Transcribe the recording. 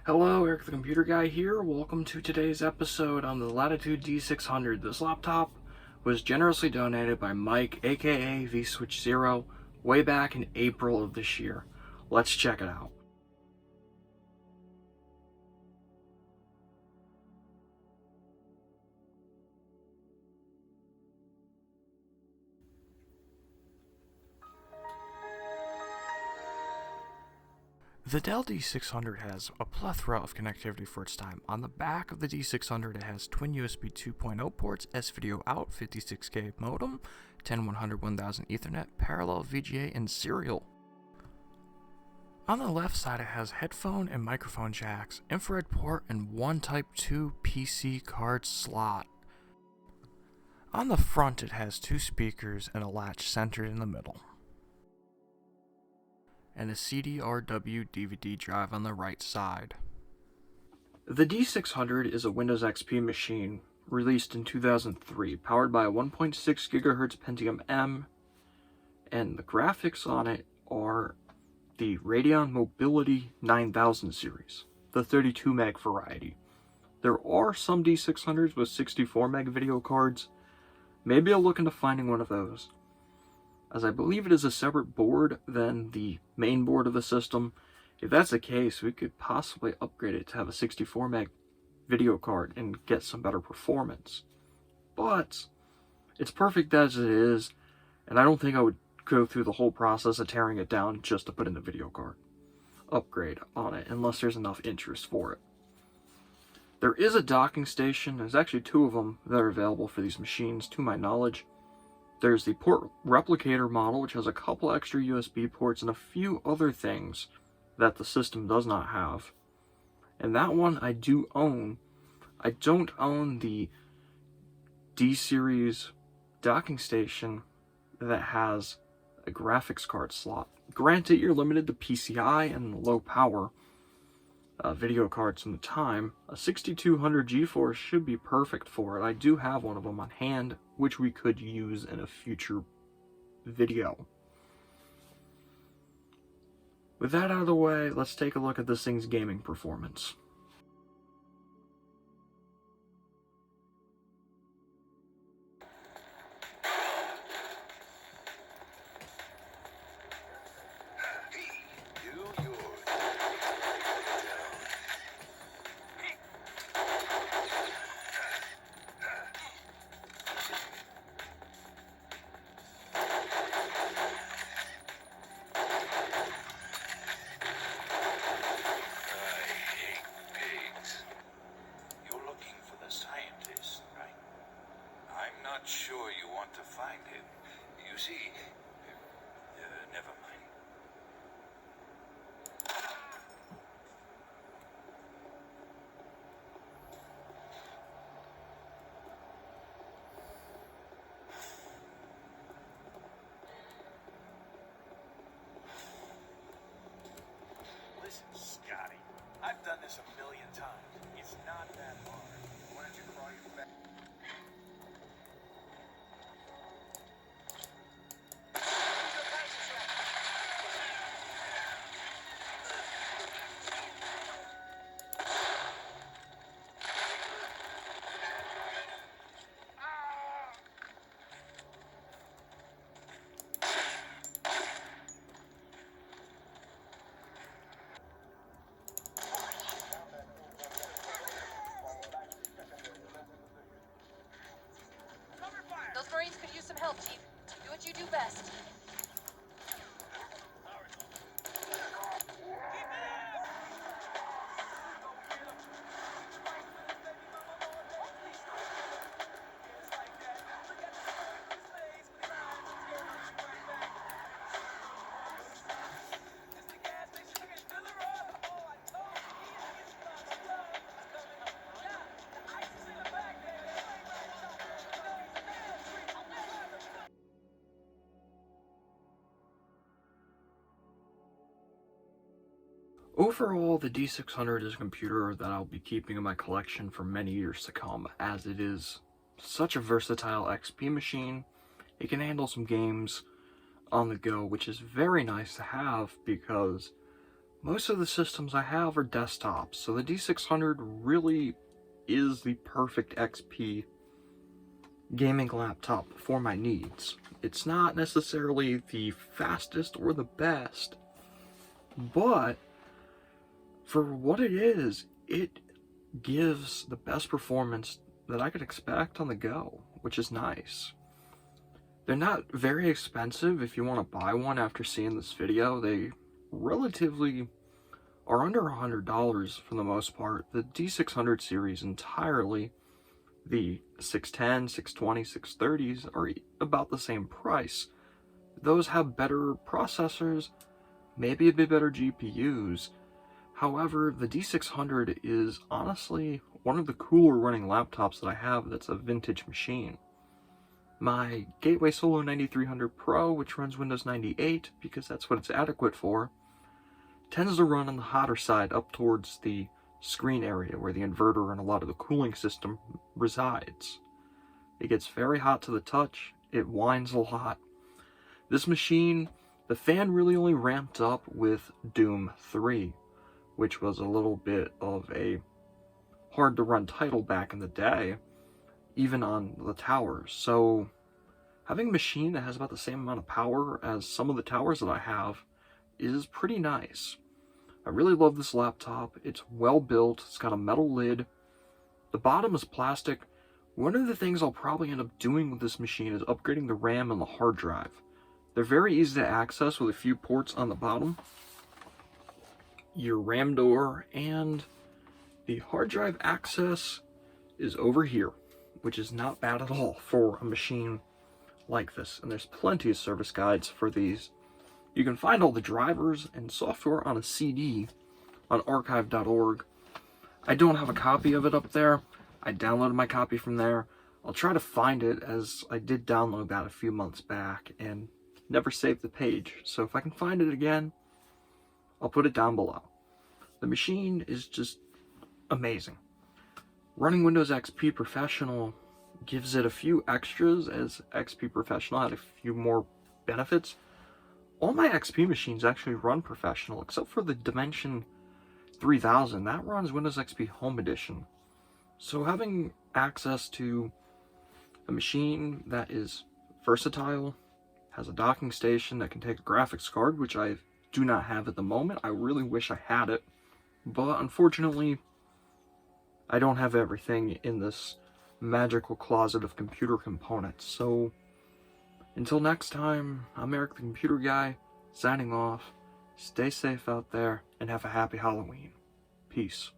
Hello, Eric the Computer Guy here. Welcome to today's episode on the Latitude D600. This laptop was generously donated by Mike, aka VSwitch0, way back in April of this year. Let's check it out. The Dell D600 has a plethora of connectivity for its time. On the back of the D600 it has twin USB 2.0 ports, S-Video out, 56K modem, 10100 1000 Ethernet, parallel VGA, and serial. On the left side it has headphone and microphone jacks, infrared port, and one Type 2 PC card slot. On the front it has two speakers and a latch centered in the middle, and a CDRW DVD drive on the right side. The D600 is a Windows XP machine released in 2003, powered by a 1.6 GHz Pentium M, and the graphics on it are the Radeon Mobility 9000 series, the 32 meg variety. There are some D600s with 64 meg video cards. Maybe I'll look into finding one of those, as I believe it is a separate board than the main board of the system. If that's the case, we could possibly upgrade it to have a 64 meg video card and get some better performance. But it's perfect as it is, and I don't think I would go through the whole process of tearing it down just to put in the video card upgrade on it, unless there's enough interest for it. There is a docking station. There's actually two of them that are available for these machines, to my knowledge. There's the port replicator model, which has a couple extra USB ports and a few other things that the system does not have. And that one I do own. I don't own the D-Series docking station that has a graphics card slot. Granted, you're limited to PCI and low power video cards from the time. A 6200 GeForce should be perfect for it. I do have one of them on hand, which we could use in a future video. With that out of the way, let's take a look at this thing's gaming performance. Sure you want to find him. You see, never mind. Listen, Scotty, I've done this a million times. It's not that hard. Why don't you crawl your back? Those Marines could use some help, Chief. Do what you do best. Overall, the D600 is a computer that I'll be keeping in my collection for many years to come, as it is such a versatile XP machine. It can handle some games on the go, which is very nice to have because most of the systems I have are desktops, so the D600 really is the perfect XP gaming laptop for my needs. It's not necessarily the fastest or the best, but for what it is, it gives the best performance that I could expect on the go, which is nice. They're not very expensive if you want to buy one after seeing this video. They relatively are under $100 for the most part. The D600 series entirely, the 610, 620, 630s are about the same price. Those have better processors, maybe a bit better GPUs. However, the D600 is honestly one of the cooler running laptops that I have that's a vintage machine. My Gateway Solo 9300 Pro, which runs Windows 98 because that's what it's adequate for, tends to run on the hotter side up towards the screen area where the inverter and a lot of the cooling system resides. It gets very hot to the touch, it whines a lot. This machine, the fan really only ramped up with Doom 3, which was a little bit of a hard to run title back in the day, even on the towers. So having a machine that has about the same amount of power as some of the towers that I have is pretty nice. I really love this laptop. It's well built, it's got a metal lid, the bottom is plastic. One of the things I'll probably end up doing with this machine is upgrading the RAM and the hard drive. They're very easy to access with a few ports on the bottom, your RAM door, and the hard drive access is over here, which is not bad at all for a machine like this. And there's plenty of service guides for these. You can find all the drivers and software on a CD on archive.org. I don't have a copy of it up there. I downloaded my copy from there. I'll try to find it, as I did download that a few months back and never saved the page. So if I can find it again, I'll put it down below. The machine is just amazing. Running Windows XP Professional gives it a few extras, as XP Professional had a few more benefits. All my XP machines actually run Professional, except for the Dimension 3000. That runs Windows XP Home Edition. So having access to a machine that is versatile, has a docking station that can take a graphics card, which I do not have at the moment. I really wish I had it, but unfortunately, I don't have everything in this magical closet of computer components. So until next time, I'm Eric the Computer Guy, signing off. Stay safe out there, and have a happy Halloween. Peace.